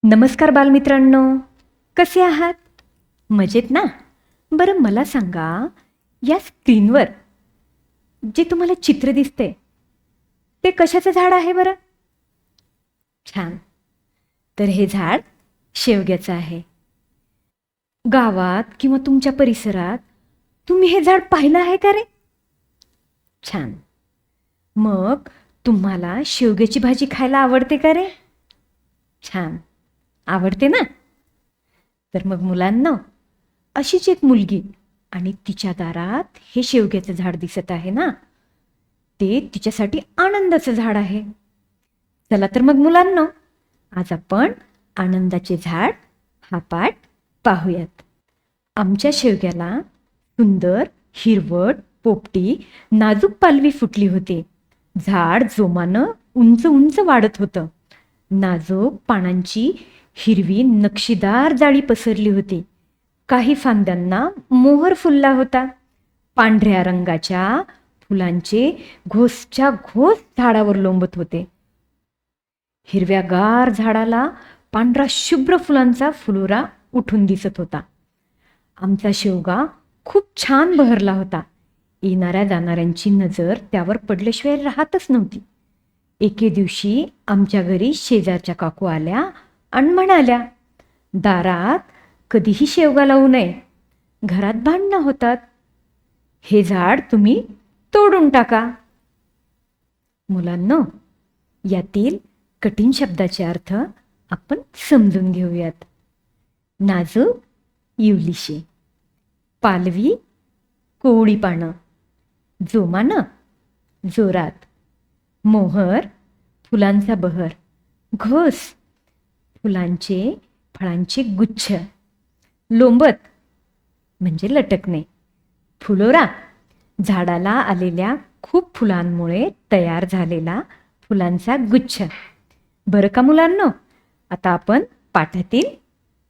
नमस्कार बालमित्रांनो, कसे आहात? मजेत ना? बरं मला सांगा, या स्क्रीनवर जे तुम्हाला चित्र दिसते ते कशाचं झाड आहे बरं? छान. तर हे झाड शेवग्याचं आहे. गावात किंवा तुमच्या परिसरात तुम्ही हे झाड पाहिलं आहे का रे? छान. मग तुम्हाला शेवग्याची भाजी खायला आवडते का रे? छान. आवडते ना? तर मग मुलांना, अशीच एक मुलगी आणि तिच्या दारात हे शेवग्याचं झाड दिसत आहे ना, ते तिच्यासाठी आनंदाचं झाड आहे. चला तर मग मुलांना, आज आपण आनंदाचे झाड हा पाठ पाहूयात. आमच्या शेवग्याला सुंदर हिरवट पोपटी नाजूक पालवी फुटली होती. झाड जोमानं उंच उंच वाढत होतं. नाजूक पानांची हिरवी नक्षीदार जाळी पसरली होती. काही फांद्यांना मोहर फुलला होता. पांढऱ्या रंगाच्या फुलांचे घोसच्या घोस झाडावर लोंबत होते. हिरव्यागार झाडाला पांढरा शुभ्र फुलांचा फुलोरा उठून दिसत होता. आमचा शेवगा खूप छान बहरला होता. येणाऱ्या जाणाऱ्यांची नजर त्यावर पडल्याशिवाय राहतच नव्हती. एके दिवशी आमच्या घरी शेजारच्या काकू आल्या आणि म्हणाल्या, दारात कधीही शेवगा लावू नये, घरात भांडणं होतात. हे झाड तुम्ही तोडून टाका. मुलांनो, यातील कठीण शब्दाचे अर्थ आपण समजून घेऊयात. नाजूक इवलीशी, पालवी कोवळी पानं, जोमानं जोरात, मोहर फुलांचा बहर, घोस फुलांचे फळांचे गुच्छ, लोंबत म्हणजे लटकणे, फुलोरा झाडाला आलेल्या खूप फुलांमुळे तयार झालेला फुलांचा गुच्छ. बरं का मुलांनो, आता आपण पाठातील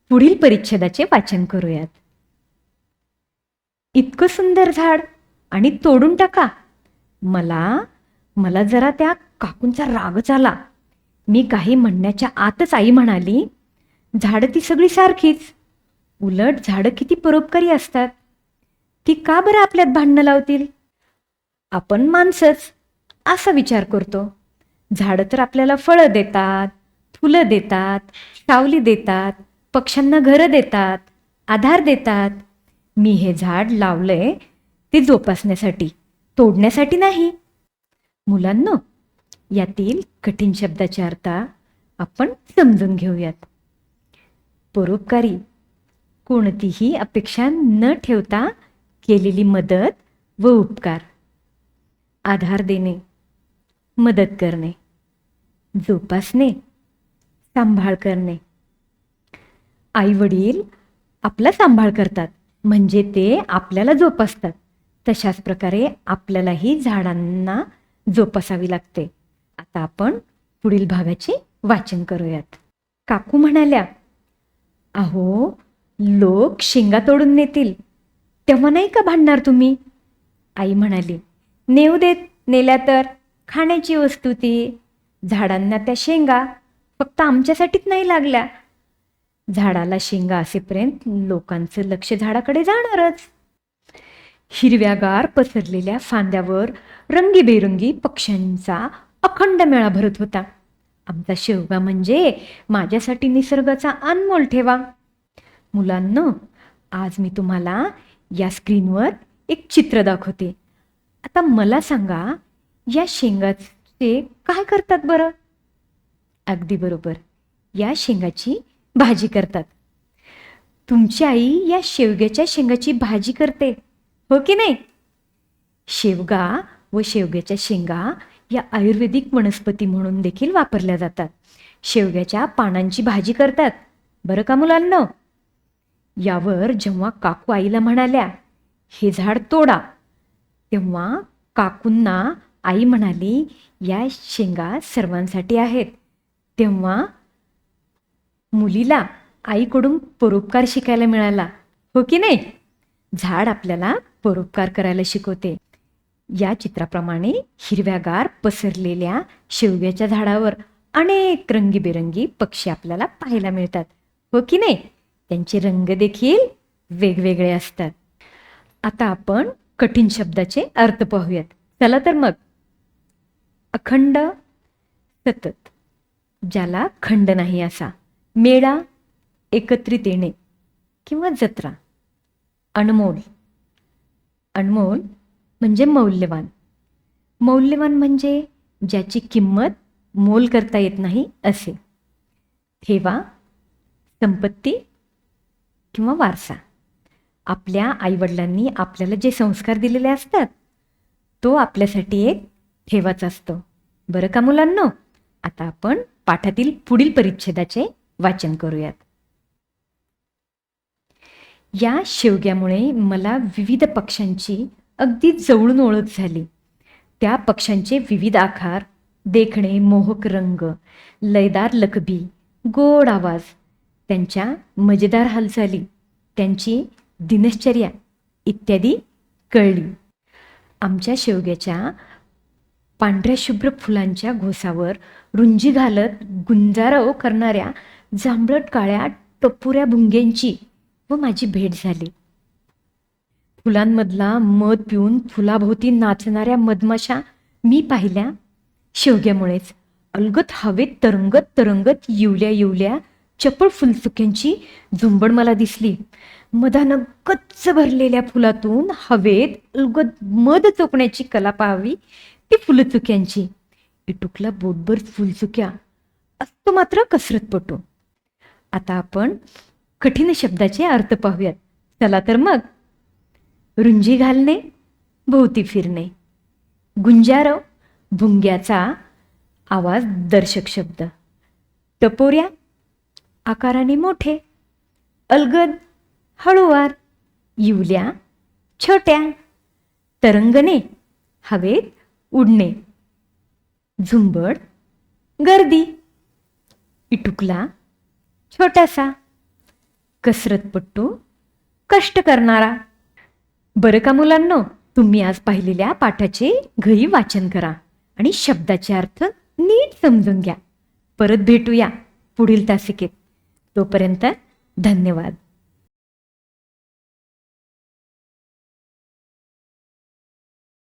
पुढील परिच्छेदाचे वाचन करूयात. इतकं सुंदर झाड आणि तोडून टाका. मला जरा त्या काकूंचा रागच आला. मी काही म्हणण्याच्या आतच आई म्हणाली, झाडं ती सगळी सारखीच. उलट झाडं किती परोपकारी असतात. ती का बरं आपल्यात भांडणं लावतील? आपण माणसंच असा विचार करतो. झाडं तर आपल्याला फळं देतात, फुलं देतात, सावली देतात, पक्ष्यांना घरं देतात, आधार देतात. मी हे झाड लावलंय ते जोपासण्यासाठी, तोडण्यासाठी नाही. मुलांनो, यातील कठीण शब्दाचे अर्थ आपण समजून घेऊयात. परोपकारी, कोणतीही अपेक्षा न ठेवता केलेली मदत व उपकार. आधार देणे, मदत करणे, जोपासणे, सांभाळ करणे. आई वडील आपला सांभाळ करतात म्हणजे ते आपल्याला जोपासतात. तशाच प्रकारे आपल्यालाही झाडांना जोपासावी लागते. आता आपण पुढील भागाचे वाचन करूयात. काकू म्हणाल्या, अहो, लोक शेंगा तोडून नेतील तेव्हा नाही का भांडणार तुम्ही? आई म्हणाली, नेऊ देत, नेल्या तर खाण्याची वस्तू ती. झाडांना त्या शेंगा फक्त आमच्यासाठीच नाही लागल्या. झाडाला शेंगा असेपर्यंत लोकांचं लक्ष झाडाकडे जाणारच. हिरव्यागार पसरलेल्या फांद्यावर रंगीबेरंगी पक्ष्यांचा अखंड मेळा भरत होता. आमचा शेवगा म्हणजे माझ्यासाठी निसर्गाचा अनमोल ठेवा. मुलांनो, आज मी तुम्हाला या स्क्रीनवर एक चित्र दाखवते. आता मला सांगा, या शेंगाचे काय करतात बरं? अगदी बरोबर, या शेंगाची भाजी करतात. तुमची आई या शेवग्याच्या शेंगाची भाजी करते, हो की नाही? शेवगा व शेवग्याच्या शेंगा या आयुर्वेदिक वनस्पती म्हणून देखील वापरल्या जातात. शेवग्याच्या पानांची भाजी करतात, बरं का मुलांनो? यावर जेव्हा काकू आईला म्हणाल्या, हे झाड तोडा, तेव्हा काकूंना आई म्हणाली, या शेंगा सर्वांसाठी आहेत. तेव्हा मुलीला आईकडून परोपकार शिकायला मिळाला, हो की नाही? झाड आपल्याला परोपकार करायला शिकवते. या चित्राप्रमाणे हिरव्यागार पसरलेल्या शेवग्याच्या झाडावर अनेक रंगीबेरंगी पक्षी आपल्याला पाहायला मिळतात, हो की नाही? त्यांचे रंग देखील वेगवेगळे असतात. आता आपण कठीण शब्दाचे अर्थ पाहूयात. चला तर मग. अखंड, सतत, ज्याला खंड नाही असा. मेळा, एकत्रित येणे किंवा जत्रा. अनमोल, अनमोल म्हणजे मौल्यवान. मौल्यवान म्हणजे ज्याची किंमत मोल करता येत नाही असे. ठेवा, संपत्ती किंवा वारसा. आपल्या आईवडिलांनी आपल्याला जे संस्कार दिलेले असतात तो आपल्यासाठी एक ठेवाच असतो. बरं का मुलांनो? आता आपण पाठातील पुढील परिच्छेदाचे वाचन करूयात. या शेवग्यामुळे मला विविध पक्ष्यांची अगदी जवळून ओळख झाली. त्या पक्ष्यांचे विविध आकार, देखणे, मोहक रंग, लयदार लकबी, गोड आवाज, त्यांच्या मजेदार हालचाली, त्यांची दिनश्चर्या इत्यादी कळली. आमच्या शेवग्याच्या पांढऱ्या शुभ्र फुलांच्या घोसावर रुंजी घालत गुंजारव करणाऱ्या जांभळट काळ्या टपोऱ्या भुंग्यांची व माझी भेट झाली. फुलांमधला मध पिऊन फुलाभोवती नाचणाऱ्या मधमाशा मी पाहिल्या शेवग्यामुळेच. अलगद हवेत तरंगत तरंगत येवल्या येवल्या चपळ फुलचुक्यांची झुंबड मला दिसली. मधानं गच्च भरलेल्या फुलातून हवेत अलगद मध चोखण्याची कला पाहावी ती फुलचुक्यांची. इटुकला बोटभर फुलचुक्या असतो मात्र कसरतपटू. आता आपण कठीण शब्दाचे अर्थ पाहूयात. चला तर मग. रुंजी घालणे, भोवती फिरणे. गुंजारव, भुंग्याचा आवाज दर्शक शब्द. टपोऱ्या, आकाराने मोठे. अलगद, हळूवार. येवल्या, छोट्या. तरंगणे, हवेत उडणे. झुंबड, गर्दी. इटुकला, छोटासा. कसरतपट्टू, कष्ट करणारा. बरं का मुलांनो? तुम्ही आज पाहिलेल्या पाठाचे घरी वाचन करा आणि शब्दाचे अर्थ नीट समजून घ्या. परत भेटूया पुढील तासिकेत. तोपर्यंत धन्यवाद.